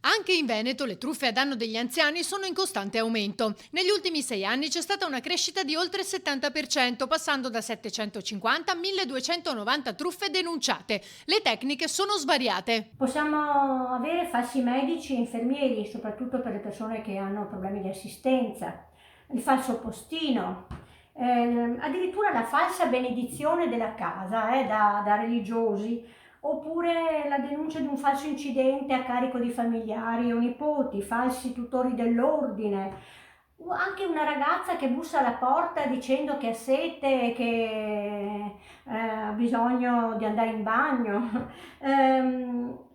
Anche in Veneto le truffe a danno degli anziani sono in costante aumento. Negli ultimi 6 anni c'è stata una crescita di oltre il 70%, passando da 750 a 1290 truffe denunciate. Le tecniche sono svariate. Possiamo avere falsi medici e infermieri, soprattutto per le persone che hanno problemi di assistenza, il falso postino, addirittura la falsa benedizione della casa da religiosi, oppure la denuncia di un falso incidente a carico di familiari o nipoti, falsi tutori dell'ordine, o anche una ragazza che bussa alla porta dicendo che ha sete e che ha bisogno di andare in bagno.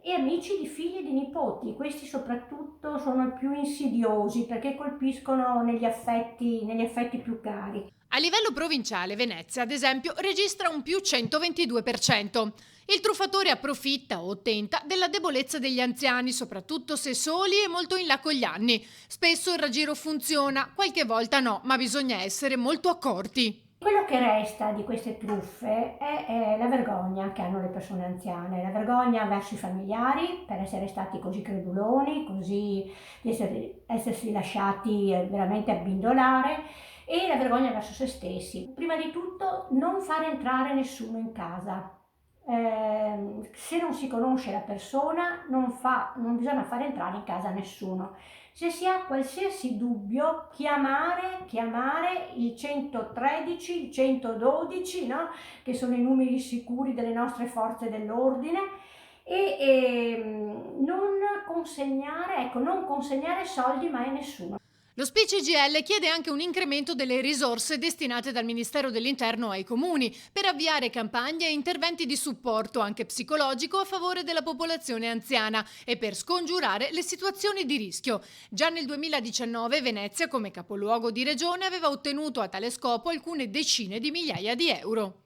E amici di figli e di nipoti, questi soprattutto sono i più insidiosi perché colpiscono negli affetti più cari. A livello provinciale, Venezia, ad esempio, registra un più 122%. Il truffatore approfitta o tenta della debolezza degli anziani, soprattutto se soli e molto in là con gli anni. Spesso il raggiro funziona, qualche volta no, ma bisogna essere molto accorti. Quello che resta di queste truffe è la vergogna che hanno le persone anziane, la vergogna verso i familiari per essere stati così creduloni, così essersi lasciati veramente abbindolare, e la vergogna verso se stessi. Prima di tutto non fare entrare nessuno in casa. Se non si conosce la persona non bisogna fare entrare in casa nessuno. Se si ha qualsiasi dubbio, chiamare il 113, il 112, no? Che sono i numeri sicuri delle nostre forze dell'ordine, e non consegnare soldi mai a nessuno. Lo SPICIGL chiede anche un incremento delle risorse destinate dal Ministero dell'Interno ai comuni per avviare campagne e interventi di supporto anche psicologico a favore della popolazione anziana e per scongiurare le situazioni di rischio. Già nel 2019 Venezia, come capoluogo di regione, aveva ottenuto a tale scopo alcune decine di migliaia di euro.